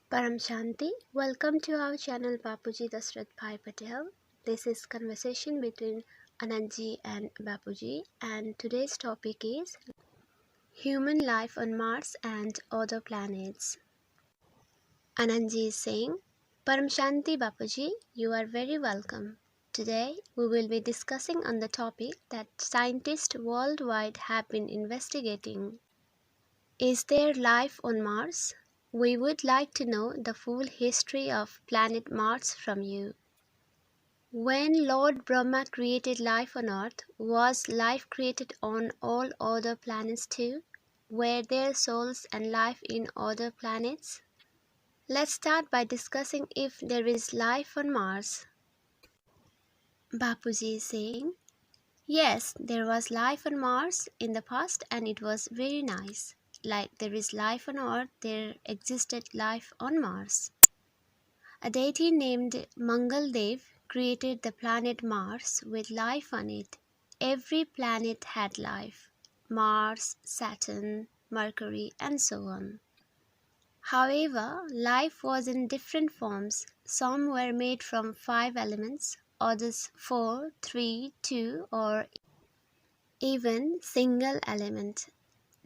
Paramshanti, welcome to our channel Bapuji Dasrath Bhai Patel. This is conversation between Anandji and Bapuji, and today's topic is human life on Mars and other planets. Anandji is saying, Paramshanti Bapuji, you are very welcome. Today we will be discussing on the topic that scientists worldwide have been investigating. Is there life on Mars? We would like to know the full history of planet Mars from you. When Lord Brahma created life on Earth, was life created on all other planets too? Were there souls and life in other planets? Let's start by discussing if there is life on Mars. Bapuji is saying, yes, there was life on Mars in the past and it was very nice. Like there is life on Earth, there existed life on Mars. A deity named Mangal Dev created the planet Mars with life on it. Every planet had life: Mars, Saturn, Mercury, and so on. However, life was in different forms. Some were made from 5 elements, others 4, 3, 2, or even single element.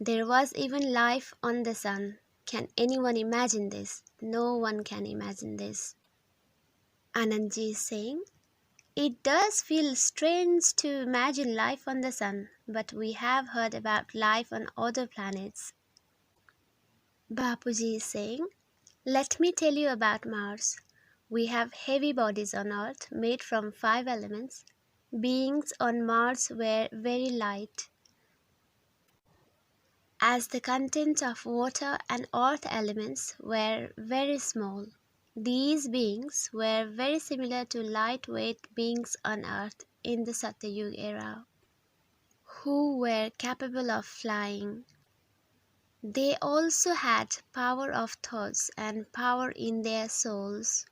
There was even life on the sun. Can anyone imagine this? No one can imagine this. Anandji is saying, it does feel strange to imagine life on the sun, but we have heard about life on other planets. Bapuji is saying, let me tell you about Mars. We have heavy bodies on Earth made from 5 elements. Beings on Mars were very light, as the content of water and earth elements were very small. These beings were very similar to lightweight beings on Earth in the Satyuga era, who were capable of flying. They also had power of thoughts and power in their souls.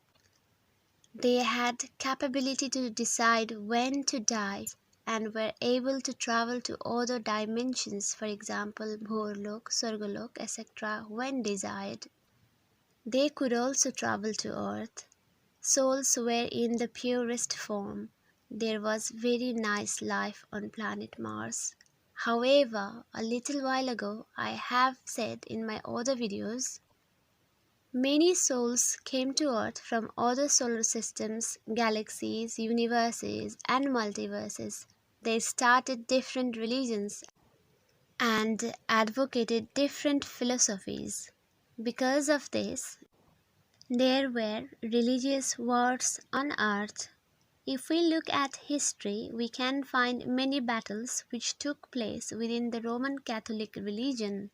They had capability to decide when to die and were able to travel to other dimensions, for example, Bhorlok, Sargalok, etc., when desired. They could also travel to Earth. Souls were in the purest form. There was very nice life on planet Mars. However, a little while ago, I have said in my other videos, many souls came to Earth from other solar systems, galaxies, universes, and multiverses. They started different religions and advocated different philosophies. Because of this, there were religious wars on Earth. If we look at history, we can find many battles which took place within the Roman Catholic religion.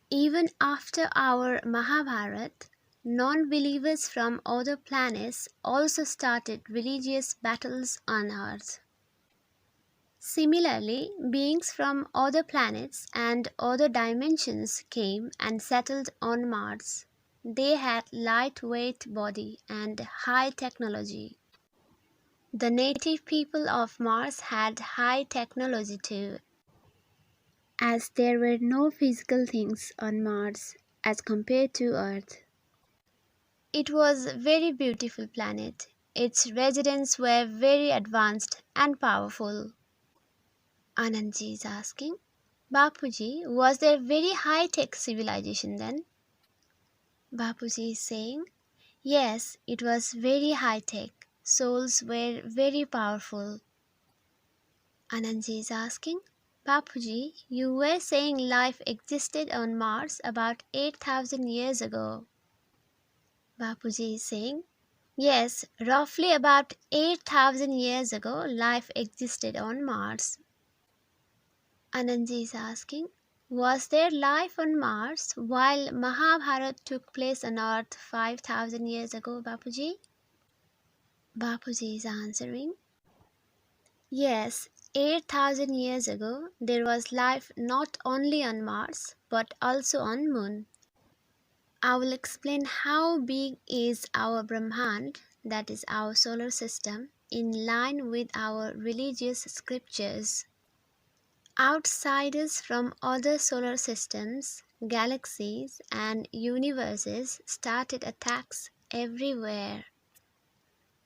Even after our Mahabharata, non-believers from other planets also started religious battles on Earth. Similarly, beings from other planets and other dimensions came and settled on Mars. They had lightweight body and high technology. The native people of Mars had high technology too, as there were no physical things on Mars as compared to Earth. It was a very beautiful planet. Its residents were very advanced and powerful. Anandji is asking, Bapuji, was there very high-tech civilization then? Bapuji is saying, yes, it was very high-tech. Souls were very powerful. Anandji is asking, Bapuji, you were saying life existed on Mars about 8,000 years ago. Bapuji is saying, yes, roughly about 8,000 years ago, life existed on Mars. Anandji is asking, was there life on Mars while Mahabharata took place on Earth 5,000 years ago, Bapuji? Bapuji is answering, yes, 8,000 years ago, there was life not only on Mars but also on Moon. I will explain how big is our Brahmand, that is our solar system, in line with our religious scriptures. Outsiders from other solar systems, galaxies, and universes started attacks everywhere.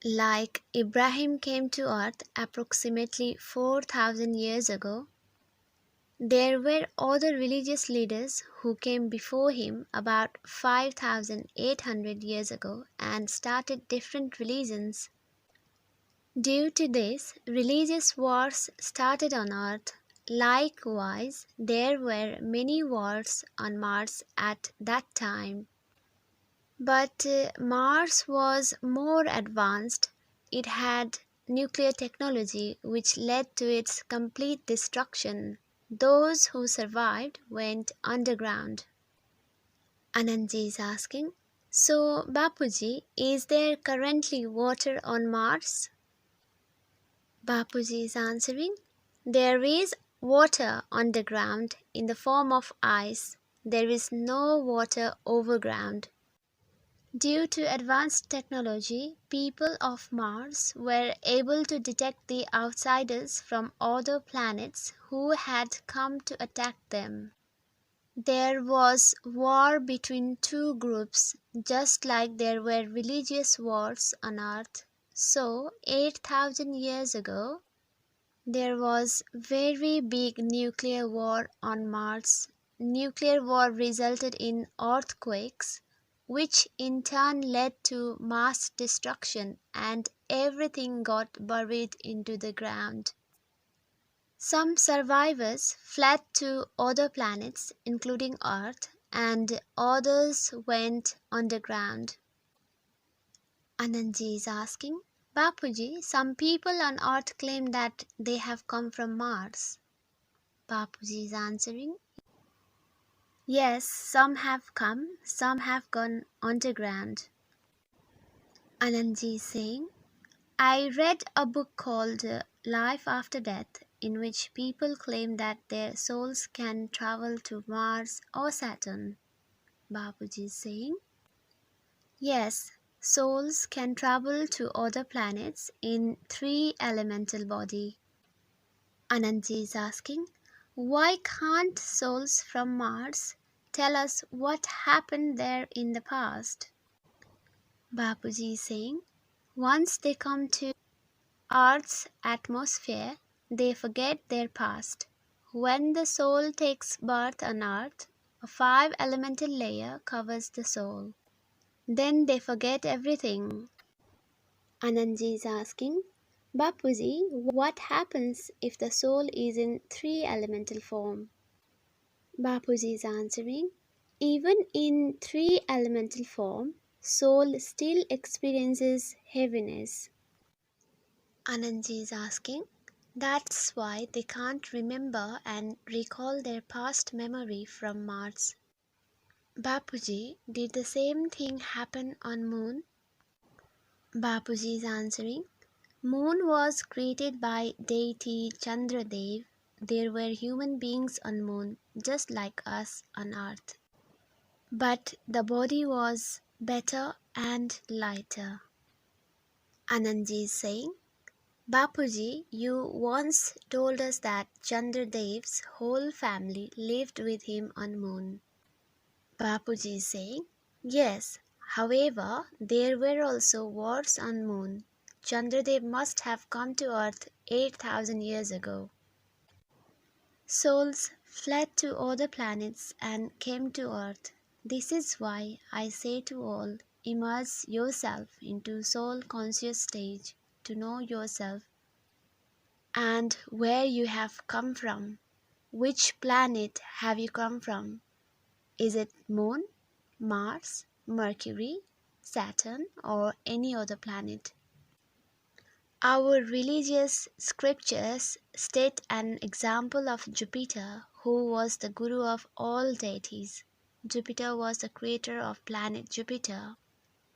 Like Ibrahim came to Earth approximately 4,000 years ago, there were other religious leaders who came before him about 5,800 years ago and started different religions. Due to this, religious wars started on Earth. Likewise, there were many wars on Mars at that time. But Mars was more advanced. It had nuclear technology which led to its complete destruction. Those who survived went underground. Anandji is asking, so Bapuji, is there currently water on Mars? Bapuji is answering, there is water underground in the form of ice. There is no water overground. Due to advanced technology, people of Mars were able to detect the outsiders from other planets who had come to attack them. There was war between two groups, just like there were religious wars on Earth. So, 8,000 years ago, there was very big nuclear war on Mars. Nuclear war resulted in earthquakes, which in turn led to mass destruction and everything got buried into the ground. Some survivors fled to other planets, including Earth, and others went underground. Anandji is asking, Bapuji, some people on Earth claim that they have come from Mars. Bapuji is answering, yes, some have come, some have gone underground. Anandji is saying, I read a book called Life After Death, in which people claim that their souls can travel to Mars or Saturn. Bapuji is saying, yes, souls can travel to other planets in three elemental body. Anandji is asking, why can't souls from Mars tell us what happened there in the past? Bapuji is saying, once they come to Earth's atmosphere, they forget their past. When the soul takes birth on Earth, a five elemental layer covers the soul. Then they forget everything. Anandji is asking, Bapuji, what happens if the soul is in three elemental form? Bapuji is answering, even in three elemental form, soul still experiences heaviness. Anandji is asking, that's why they can't remember and recall their past memory from Mars. Bapuji, did the same thing happen on Moon? Bapuji is answering, Moon was created by deity Chandradev. There were human beings on Moon, just like us on Earth. But the body was better and lighter. Anandji is saying, Bapuji, you once told us that Chandradev's whole family lived with him on Moon. Bapuji is saying, yes, however, there were also wars on Moon. Chandradev must have come to Earth 8,000 years ago. Souls fled to other planets and came to Earth. This is why I say to all, immerse yourself into soul conscious stage to know yourself and where you have come from. Which planet have you come from? Is it Moon, Mars, Mercury, Saturn, or any other planet? Our religious scriptures state an example of Jupiter, who was the guru of all deities. Jupiter was the creator of planet Jupiter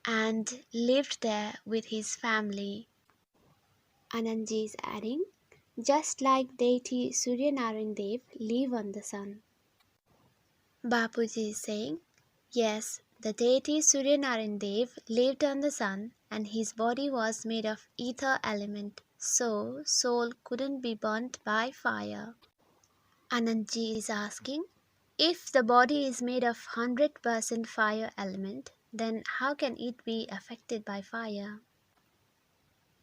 and lived there with his family. Anandji is adding, just like deity Suryanarayan Dev live on the sun. Bapuji is saying, yes, the deity Suryanarayan Dev lived on the sun and his body was made of ether element, so soul couldn't be burnt by fire. Anandji is asking, if the body is made of 100% fire element, then how can it be affected by fire?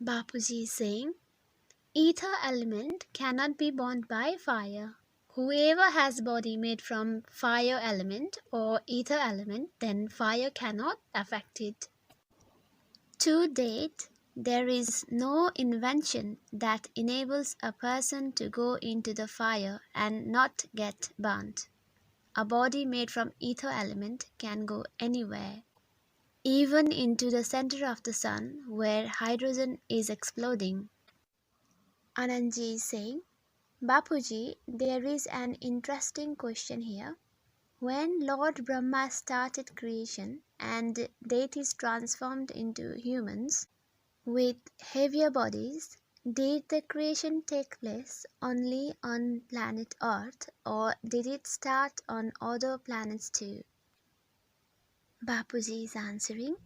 Bapuji is saying, ether element cannot be burned by fire. Whoever has body made from fire element or ether element, then fire cannot affect it. To date, there is no invention that enables a person to go into the fire and not get burnt. A body made from ether element can go anywhere, even into the center of the sun where hydrogen is exploding. Anandji is saying, Bapuji, there is an interesting question here. When Lord Brahma started creation and deities transformed into humans with heavier bodies, did the creation take place only on planet Earth or did it start on other planets too? Bapuji is answering,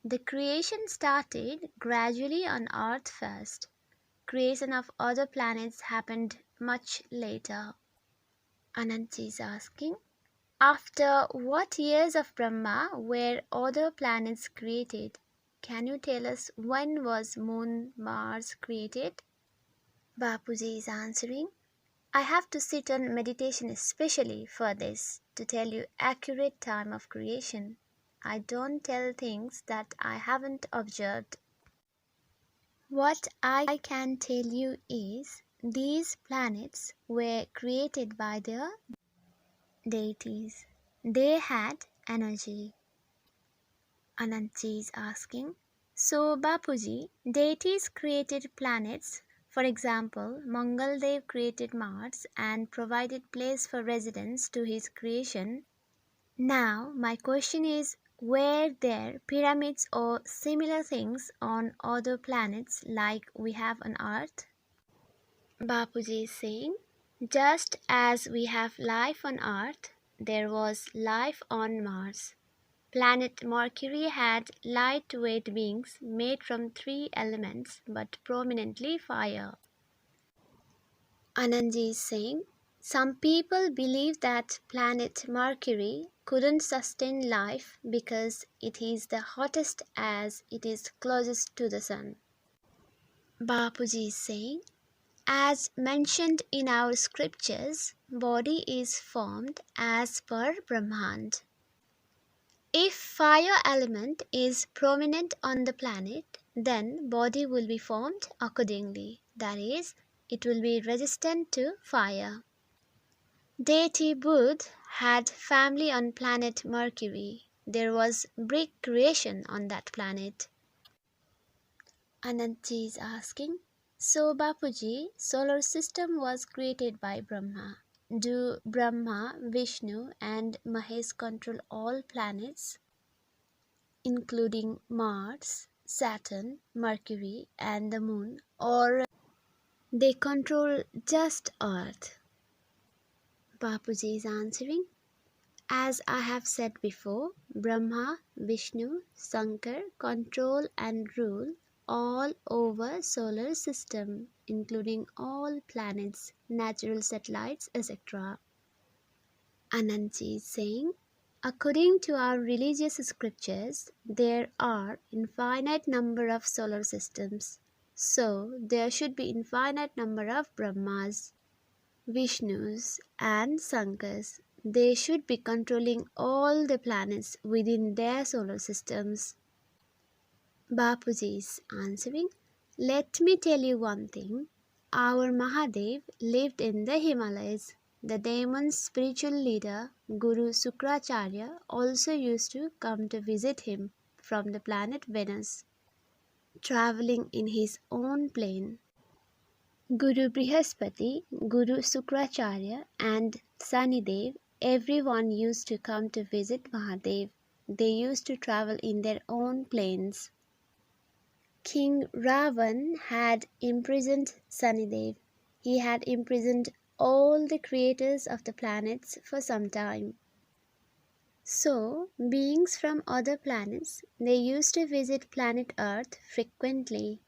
the creation started gradually on Earth first. Creation of other planets happened much later. Anant is asking, after what years of Brahma were other planets created? Can you tell us when was Moon Mars created? Bapuji is answering, I have to sit on meditation especially for this to tell you accurate time of creation. I don't tell things that I haven't observed. What I can tell you is these planets were created by their deities. They had energy. Anantji is asking, so Bapuji, deities created planets. For example, Mangaldev created Mars and provided place for residence to his creation. Now, my question is, were there pyramids or similar things on other planets like we have on Earth? Bapuji is saying, just as we have life on Earth, there was life on Mars. Planet Mercury had lightweight beings made from 3 elements but prominently fire. Anandji is saying, some people believe that planet Mercury couldn't sustain life because it is the hottest as it is closest to the sun. Bapuji is saying, as mentioned in our scriptures, body is formed as per Brahmand. If fire element is prominent on the planet, then body will be formed accordingly. That is, it will be resistant to fire. Deity Buddha had family on planet Mercury. There was brick creation on that planet. Anantji is asking, so Bapuji, solar system was created by Brahma. Do Brahma, Vishnu and Mahesh control all planets, including Mars, Saturn, Mercury and the Moon, or they control just Earth? Bapuji is answering, as I have said before, Brahma, Vishnu, Shankar control and rule all over solar system, including all planets, natural satellites, etc. Anandji is saying, according to our religious scriptures, there are infinite number of solar systems. So there should be infinite number of Brahmas, Vishnus and Shankars. They should be controlling all the planets within their solar systems. Bapuji is answering, let me tell you one thing. Our Mahadev lived in the Himalayas. The demon's spiritual leader, Guru Sukracharya, also used to come to visit him from the planet Venus, traveling in his own plane. Guru Brihaspati, Guru Sukracharya and Sanidev, everyone used to come to visit Mahadev. They used to travel in their own planes. King Ravan had imprisoned Sanidev. He had imprisoned all the creators of the planets for some time. So, beings from other planets, they used to visit planet Earth frequently.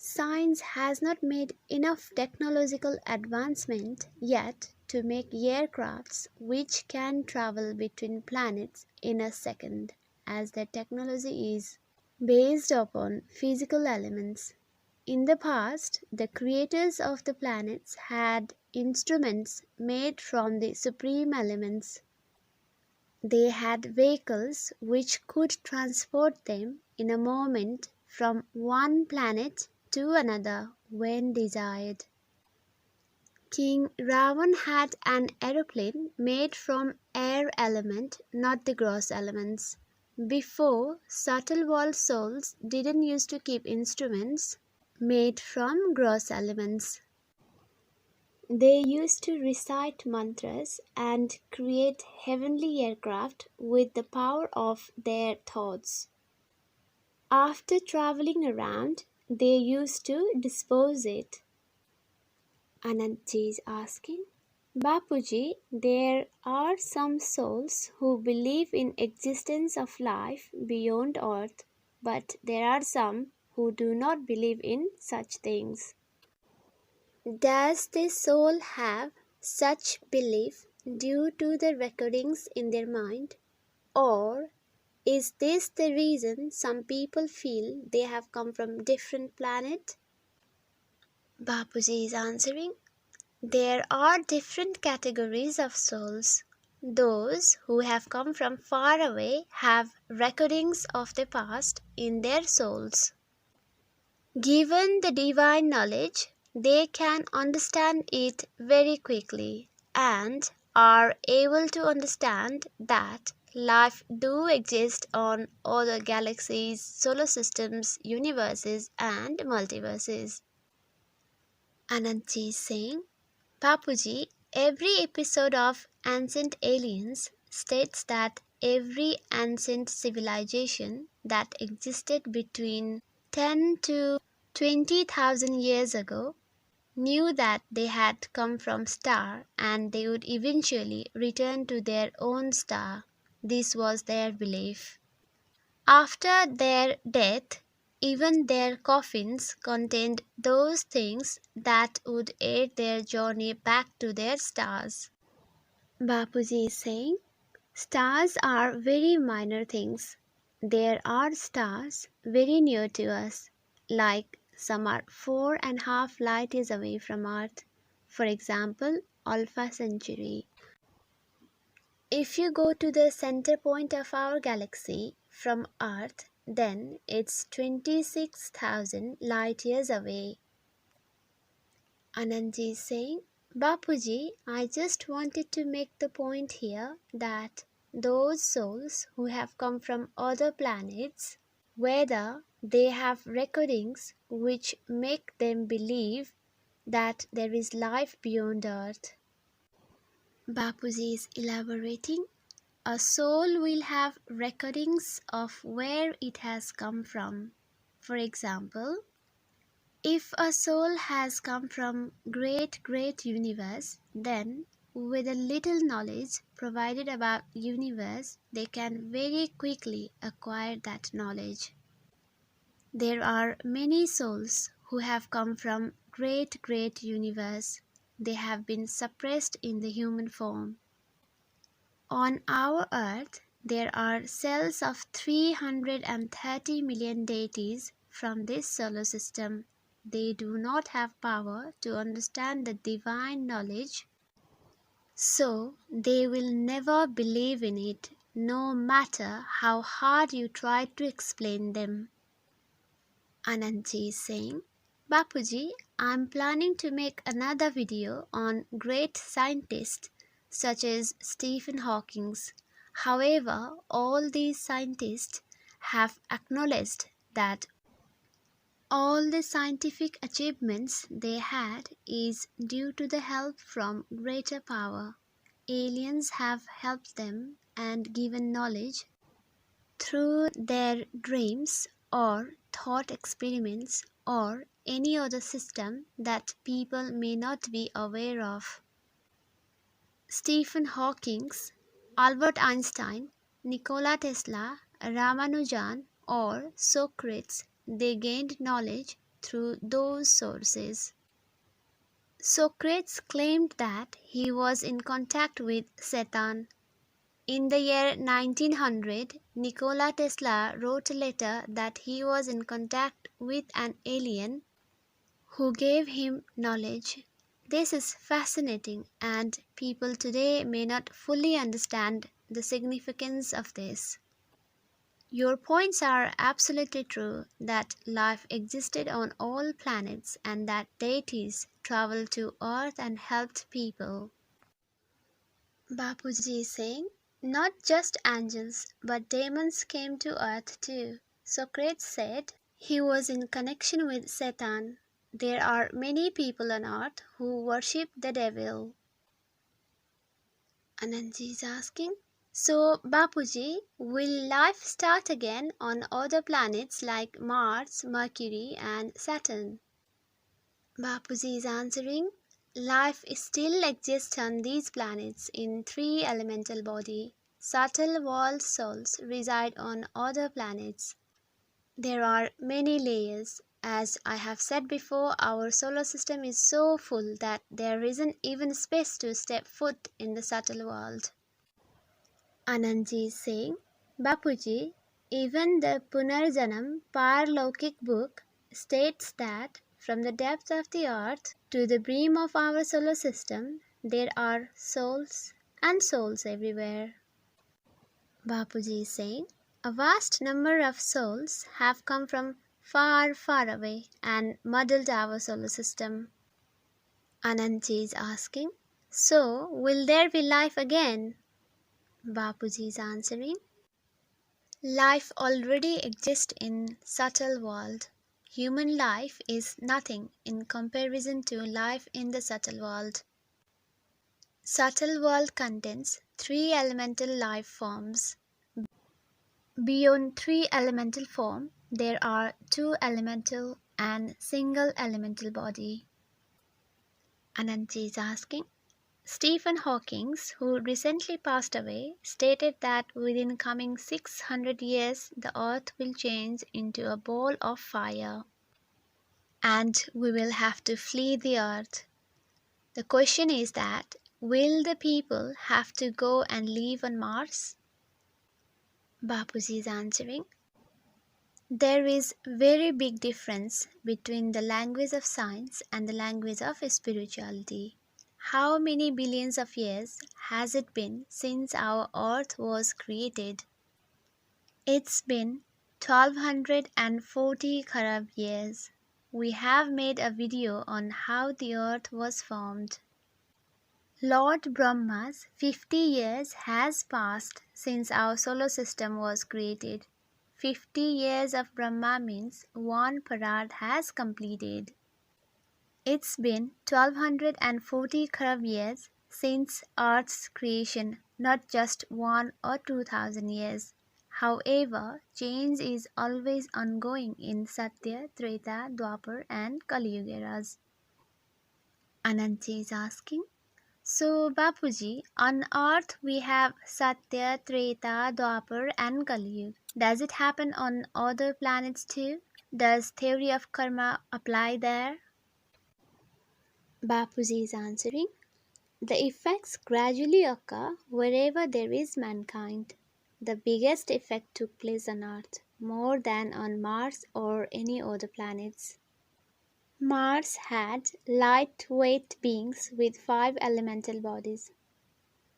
Science has not made enough technological advancement yet to make aircrafts which can travel between planets in a second, as their technology is based upon physical elements. In the past, the creators of the planets had instruments made from the supreme elements. They had vehicles which could transport them in a moment from one planet to another when desired. King Ravan had an aeroplane made from air element, not the gross elements. Before, subtle world souls didn't used to keep instruments made from gross elements. They used to recite mantras and create heavenly aircraft with the power of their thoughts. After traveling around, they used to dispose it. Anantji is asking, Bapuji, there are some souls who believe in existence of life beyond earth, but there are some who do not believe in such things. Does the soul have such belief due to the recordings in their mind? Or is this the reason some people feel they have come from different planet? Bapuji is answering, there are different categories of souls. Those who have come from far away have recordings of the past in their souls. Given the divine knowledge, they can understand it very quickly and are able to understand that life do exist on other galaxies, solar systems, universes and multiverses. Anantji is saying, Papuji, every episode of Ancient Aliens states that every ancient civilization that existed between 10 to 20,000 years ago knew that they had come from star and they would eventually return to their own star. This was their belief. After their death, even their coffins contained those things that would aid their journey back to their stars. Bapuji is saying, stars are very minor things. There are stars very near to us, like some are 4.5 light years away from Earth. For example, Alpha Centauri. If you go to the center point of our galaxy from Earth, then it's 26,000 light years away. Anandji is saying, Bapuji, I just wanted to make the point here that those souls who have come from other planets, whether they have recordings which make them believe that there is life beyond Earth. Bapuji is elaborating. A soul will have recordings of where it has come from. For example, if a soul has come from great universe, then with a little knowledge provided about universe, they can very quickly acquire that knowledge. There are many souls who have come from great universe. They have been suppressed in the human form. On our earth, there are cells of 330 million deities from this solar system. They do not have power to understand the divine knowledge, so they will never believe in it, no matter how hard you try to explain them. Anandji is saying, Bapuji, I am planning to make another video on great scientists such as Stephen Hawking. However, all these scientists have acknowledged that all the scientific achievements they had is due to the help from greater power. Aliens have helped them and given knowledge through their dreams or thought experiments or any other system that people may not be aware of. Stephen Hawking, Albert Einstein, Nikola Tesla, Ramanujan or Socrates, they gained knowledge through those sources. Socrates claimed that he was in contact with Satan. In the year 1900, Nikola Tesla wrote a letter that he was in contact with an alien who gave him knowledge. This is fascinating, and people today may not fully understand the significance of this. Your points are absolutely true that life existed on all planets and that deities traveled to Earth and helped people. Bapuji is saying, not just angels, but demons came to Earth too. Socrates said he was in connection with Satan. There are many people on Earth who worship the devil. Anandji is asking, so Bapuji, will life start again on other planets like Mars, Mercury, and Saturn? Bapuji is answering, life still exists on these planets in three elemental body. Subtle world souls reside on other planets. There are many layers. As I have said before, our solar system is so full that there isn't even space to step foot in the subtle world. Anandji is saying, Bapuji, even the Punarjanam Parlokik book states that from the depth of the earth to the brim of our solar system, there are souls and souls everywhere. Bapuji is saying, a vast number of souls have come from far, far away and muddled our solar system. Anandji is asking, so will there be life again? Bapuji is answering, life already exists in subtle world. Human life is nothing in comparison to life in the subtle world. Subtle world contains three elemental life forms. Beyond three elemental form, there are two elemental and single elemental body. Ananti is asking, Stephen Hawking, who recently passed away, stated that within coming 600 years the earth will change into a ball of fire and we will have to flee the earth. The question is that, will the people have to go and live on Mars? Bapuji is answering, there is very big difference between the language of science and the language of spirituality. How many billions of years has it been since our earth was created? It's been 1240 Kharab years. We have made a video on how the earth was formed. Lord Brahma's 50 years has passed since our solar system was created. 50 years of Brahma means one parad has completed. It's been 1240 Kharab years since Earth's creation, not just 1 or 2,000 years. However, change is always ongoing in Satya, Treta, Dwapar and Kali Yuga eras. Ananti is asking, so Bapuji, on Earth we have Satya, Treta, Dwapar and Kali Yuga. Does it happen on other planets too? Does theory of karma apply there? Bapuji is answering, the effects gradually occur wherever there is mankind. The biggest effect took place on Earth, more than on Mars or any other planets. Mars had lightweight beings with 5 elemental bodies.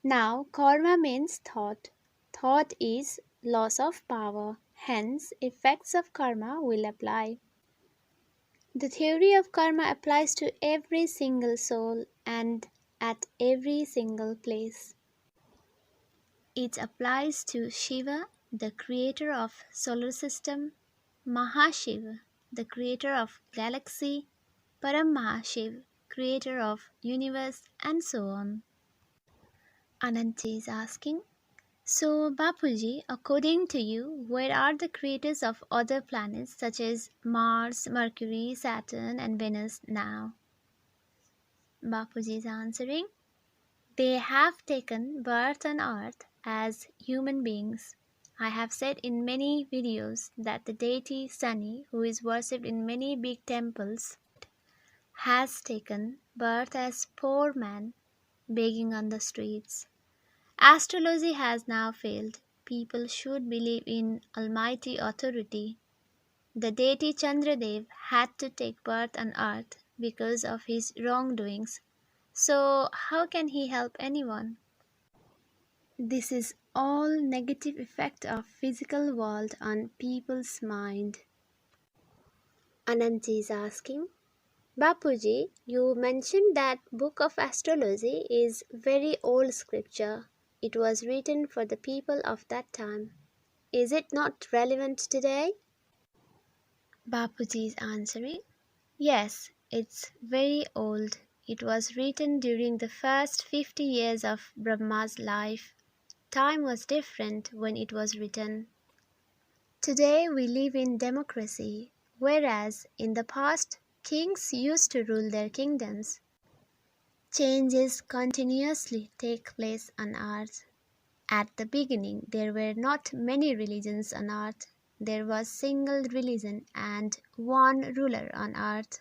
Now, karma means thought. Thought is loss of power, hence, effects of karma will apply. The theory of karma applies to every single soul and at every single place. It applies to Shiva, the creator of solar system, Mahashiva, the creator of galaxy, Paramshanti, creator of universe, and so on. Ananti is asking, so Bapuji, according to you, where are the creators of other planets such as Mars, Mercury, Saturn and Venus now? Bapuji is answering, they have taken birth on Earth as human beings. I have said in many videos that the deity Sunny, who is worshipped in many big temples, has taken birth as poor man begging on the streets. Astrology has now failed. People should believe in almighty authority. The deity Chandradev had to take birth on earth because of his wrongdoings. So how can he help anyone? This is all negative effect of physical world on people's mind. Ananti is asking, Bapuji, you mentioned that book of astrology is very old scripture. It was written for the people of that time. Is it not relevant today? Bapuji is answering, yes, it's very old. It was written during the first 50 years of Brahma's life. Time was different when it was written. Today we live in democracy, whereas in the past kings used to rule their kingdoms. Changes continuously take place on earth. At the beginning there were not many religions on earth. There was single religion and one ruler on earth.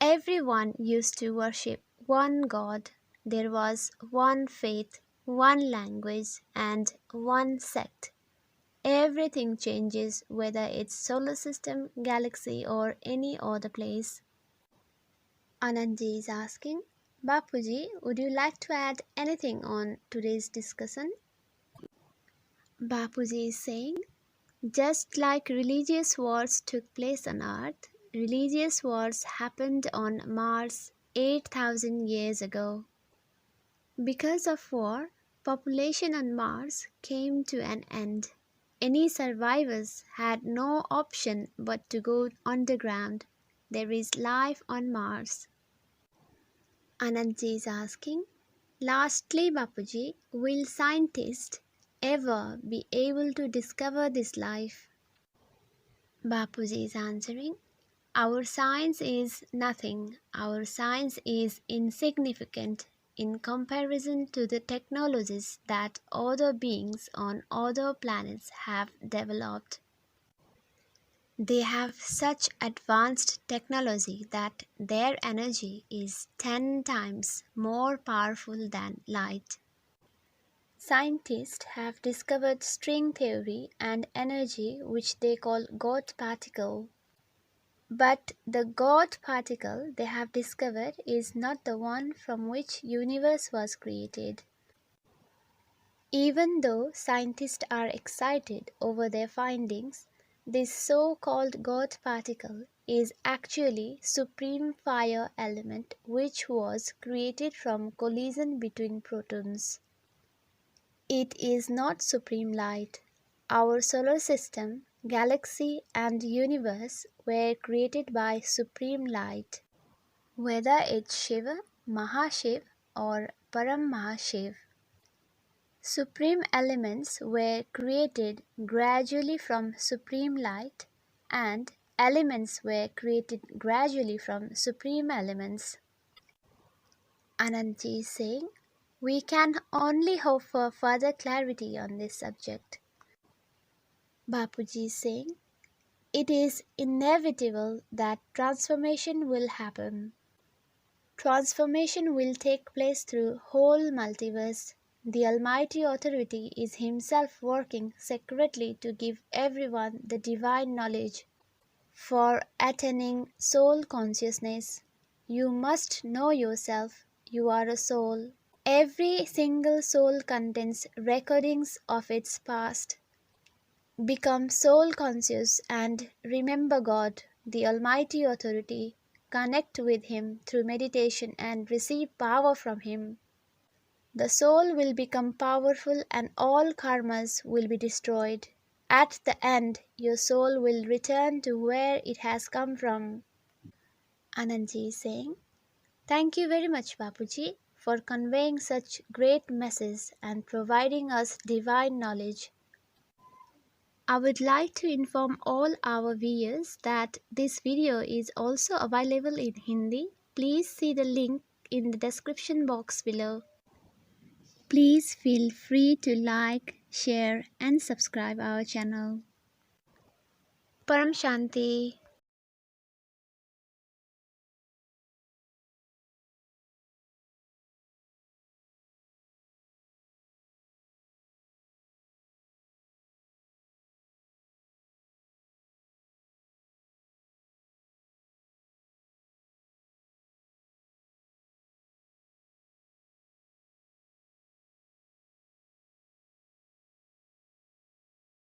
Everyone used to worship one God. There was one faith, one language, and one sect. Everything changes whether it's solar system, galaxy, or any other place. Anandji is asking, Bapuji, would you like to add anything on today's discussion? Bapuji is saying, just like religious wars took place on Earth, religious wars happened on Mars 8,000 years ago. Because of war, population on Mars came to an end. Any survivors had no option but to go underground. There is life on Mars. Anandji is asking, lastly, Bapuji, will scientists ever be able to discover this life? Bapuji is answering, our science is nothing. Our science is insignificant in comparison to the technologies that other beings on other planets have developed. They have such advanced technology that their energy is 10 times more powerful than light. Scientists have discovered string theory and energy which they call God particle. But the God particle they have discovered is not the one from which universe was created. Even though scientists are excited over their findings, this so-called God particle is actually supreme fire element which was created from collision between protons. It is not supreme light. Our solar system, galaxy and universe were created by supreme light. Whether it's Shiva, Mahashiv or Paramshanti. Supreme elements were created gradually from supreme light and elements were created gradually from supreme elements. Ananti is saying, we can only hope for further clarity on this subject. Bapuji is saying, it is inevitable that transformation will happen. Transformation will take place through whole multiverse. The Almighty Authority is Himself working secretly to give everyone the divine knowledge. For attaining soul consciousness, you must know yourself. You are a soul. Every single soul contains recordings of its past. Become soul conscious and remember God, the Almighty Authority. Connect with Him through meditation and receive power from Him. The soul will become powerful and all karmas will be destroyed. At the end, your soul will return to where it has come from. Anandji is saying, thank you very much, Bapuji, for conveying such great messages and providing us divine knowledge. I would like to inform all our viewers that this video is also available in Hindi. Please see the link in the description box below. Please feel free to like, share, and subscribe our channel. Paramshanti.